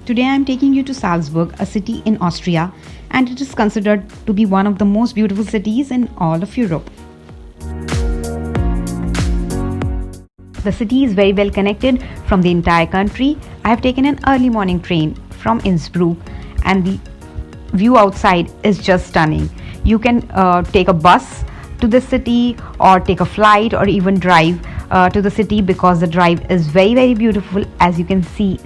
Today I am taking you to Salzburg, a city in Austria, and it is considered to be one of the most beautiful cities in all of Europe. The city is very well connected from the entire country. I have taken an early morning train from Innsbruck and the view outside is just stunning. You can take a bus to the city or take a flight or even drive to the city because the drive is very beautiful, as you can see.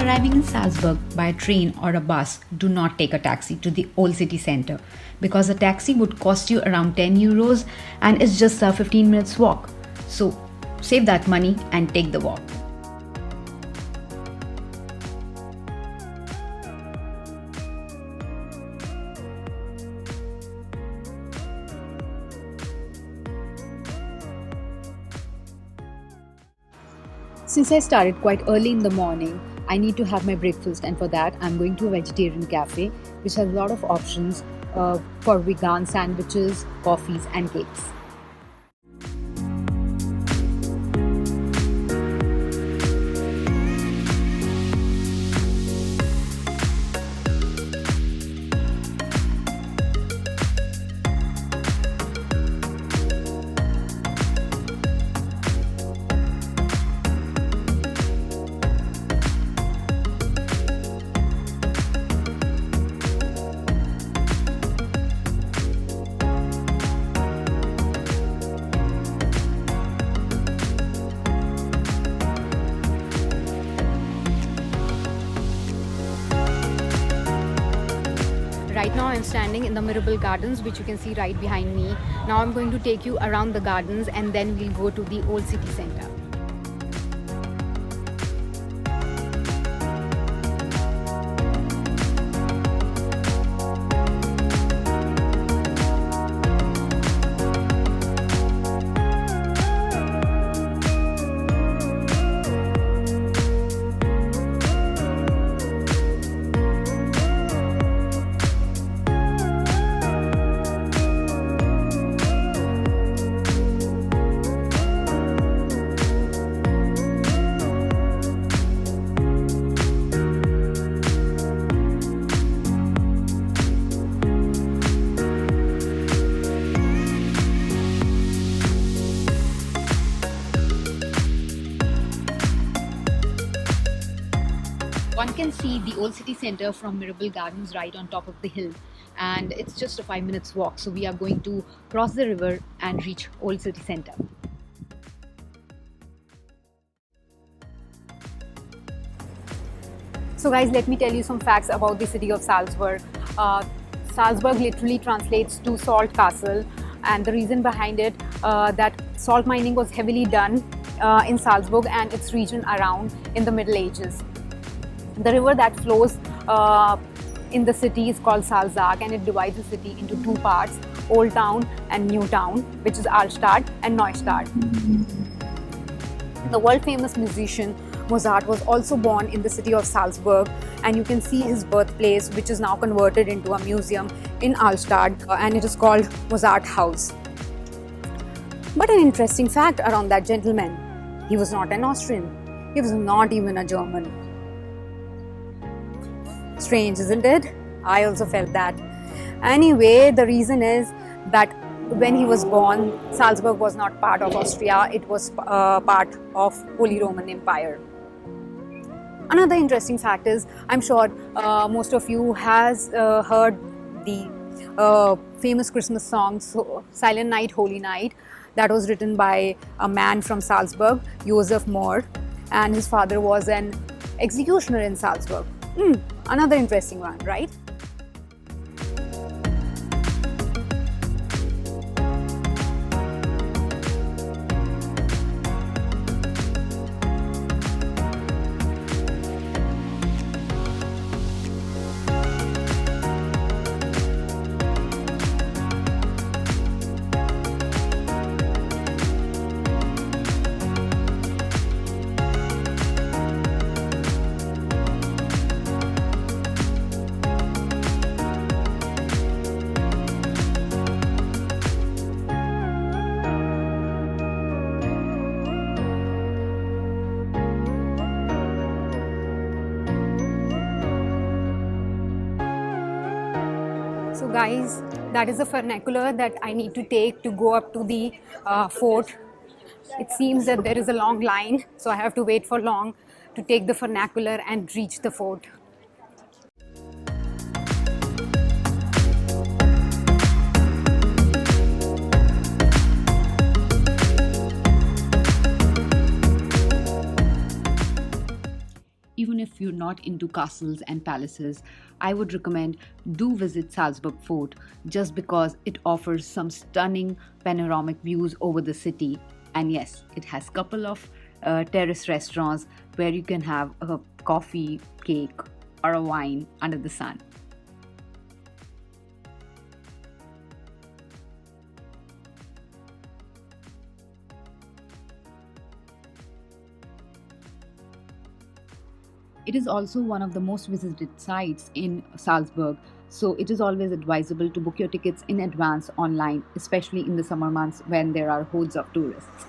Arriving in Salzburg by a train or a bus, do not take a taxi to the old city center because a taxi would cost you around 10 euros and it's just a 15 minutes walk. So save that money and take the walk. Since I started quite early in the morning, I need to have my breakfast, and for that I'm going to a vegetarian cafe which has a lot of options for vegan sandwiches, coffees and cakes. Right now I'm standing in the Miriam Gardens, which you can see right behind me. Now I'm going to take you around the gardens and then we'll go to the old city center. One can see the old city center from Miriam Gardens right on top of the hill, and it's just a 5 minutes walk. So we are going to cross the river and reach old city center. So guys, let me tell you some facts about the city of Salzburg. Salzburg literally translates to salt castle, and the reason behind it that salt mining was heavily done in Salzburg and its region around in the Middle Ages. The river that flows in the city is called Salzach, and it divides the city into two parts, Old Town and New Town, which is Altstadt and Neustadt. The world famous musician Mozart was also born in the city of Salzburg, and you can see his birthplace, which is now converted into a museum in Altstadt, and it is called Mozart House. But an interesting fact around that gentleman: he was not an Austrian, he was not even a German. Strange, isn't it? I also felt that. Anyway, the reason is that when he was born, Salzburg was not part of Austria, it was part of Holy Roman Empire. Another interesting fact is, I'm sure most of you has heard the famous Christmas song, Silent Night, Holy Night, that was written by a man from Salzburg, Joseph Mohr, and his father was an executioner in Salzburg. Another interesting one, right? guys, that is the vernacular that I need to take to go up to the fort. It seems that there is a long line, so I have to wait for long to take the vernacular and reach the fort. Even if you're not into castles and palaces, I would recommend do visit Salzburg Fort just because it offers some stunning panoramic views over the city. And yes, it has a couple of terrace restaurants where you can have a coffee, cake, or a wine under the sun. It is also one of the most visited sites in Salzburg, so it is always advisable to book your tickets in advance online, especially in the summer months when there are hordes of tourists.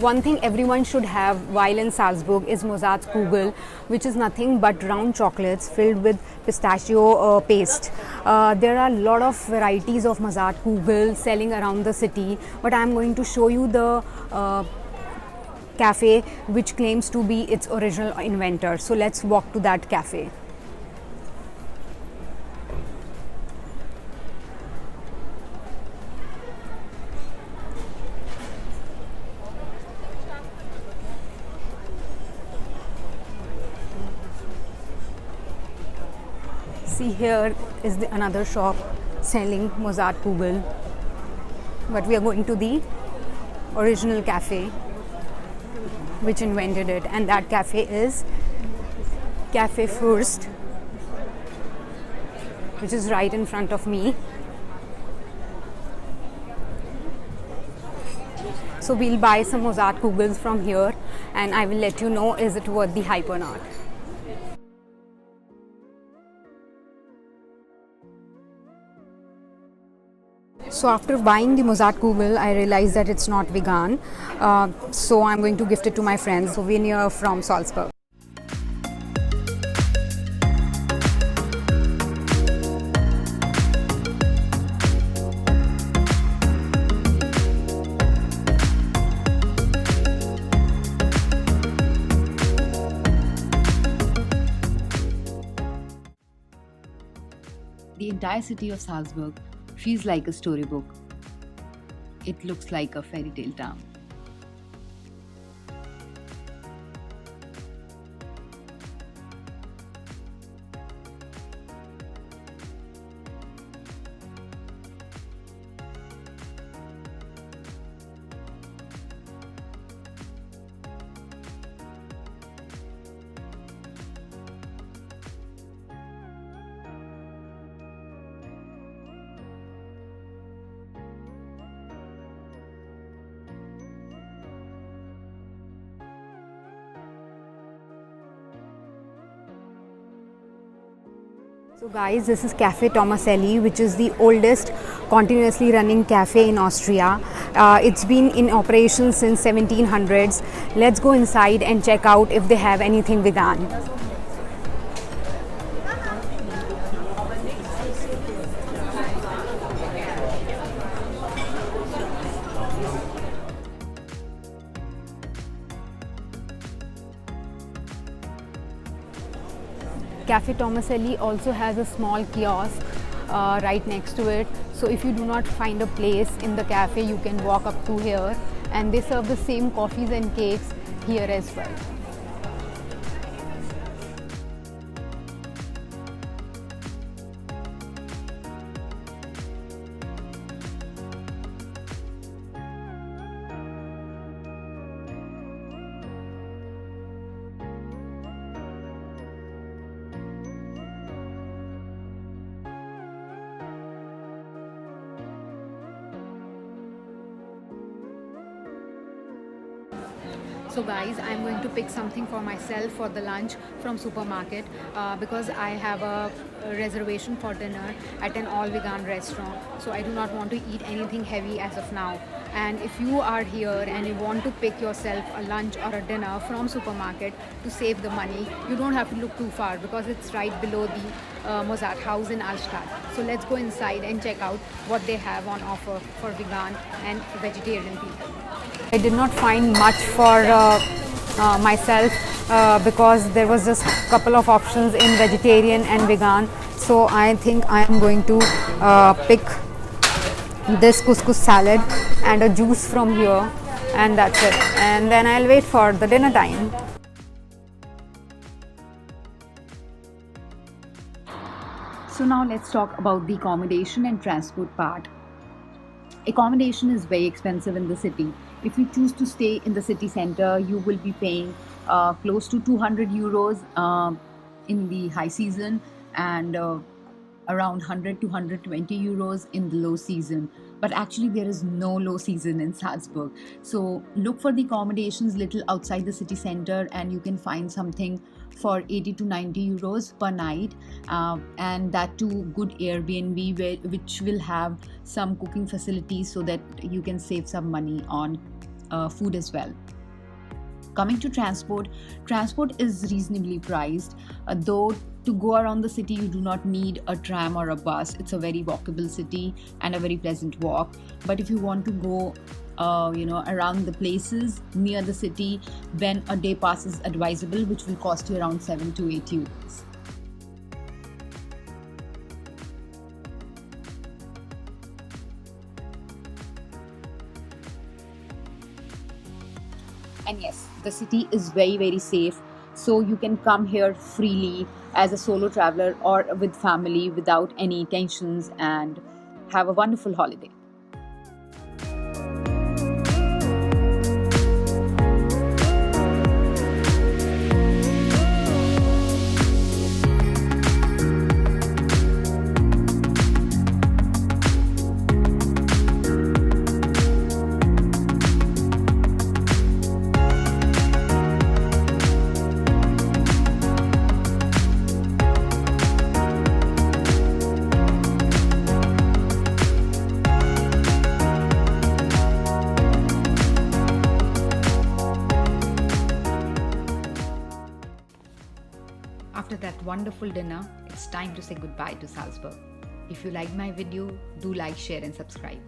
One thing everyone should have while in Salzburg is Mozarts Google, which is nothing but round chocolates filled with pistachio paste. There are a lot of varieties of Mozart Google selling around the city, but I am going to show you the cafe which claims to be its original inventor. So let's walk to that cafe. See, here is another shop selling Mozart Google, but we are going to the original cafe which invented it, and that cafe is Cafe Fürst, which is right in front of me. So we'll buy some Mozart Googles from here and I will let you know is it worth the hype or not. So after buying the Mozart Google, I realized that it's not vegan. So I'm going to gift it to my friends, souvenir from Salzburg. The entire city of Salzburg feels like a storybook. It looks like a fairy tale town. So guys, this is Cafe Tomaselli, which is the oldest continuously running cafe in Austria. It's been in operation since 1700s. Let's go inside and check out if they have anything vegan. Cafe Tomaselli also has a small kiosk right next to it. So if you do not find a place in the cafe, you can walk up to here, and they serve the same coffees and cakes here as well. So guys, I'm going to pick something for myself for the lunch from supermarket because I have a reservation for dinner at an all vegan restaurant. So I do not want to eat anything heavy as of now. And if you are here and you want to pick yourself a lunch or a dinner from supermarket to save the money, you don't have to look too far because it's right below the Mozart house in Altstadt. So let's go inside and check out what they have on offer for vegan and vegetarian people. I did not find much for myself because there was just a couple of options in vegetarian and vegan. So I think I am going to pick this couscous salad and a juice from here, and that's it. And then I'll wait for the dinner time. So now let's talk about the accommodation and transport part. Accommodation is very expensive in the city. If you choose to stay in the city center, you will be paying close to 200 euros in the high season and around 100 to 120 euros in the low season. But actually there is no low season in Salzburg. So look for the accommodations little outside the city center and you can find something for 80 to 90 euros per night, and that too good Airbnb which will have some cooking facilities so that you can save some money on food as well. Coming to transport is reasonably priced, though to go around the city you do not need a tram or a bus. It's a very walkable city and a very pleasant walk. But if you want to go around the places near the city, then a day pass is advisable, which will cost you around 7 to 8 euros. And yes, the city is very, very safe. So you can come here freely as a solo traveler or with family without any tensions and have a wonderful holiday. After that wonderful dinner, it's time to say goodbye to Salzburg. If you liked my video, do like, share and subscribe.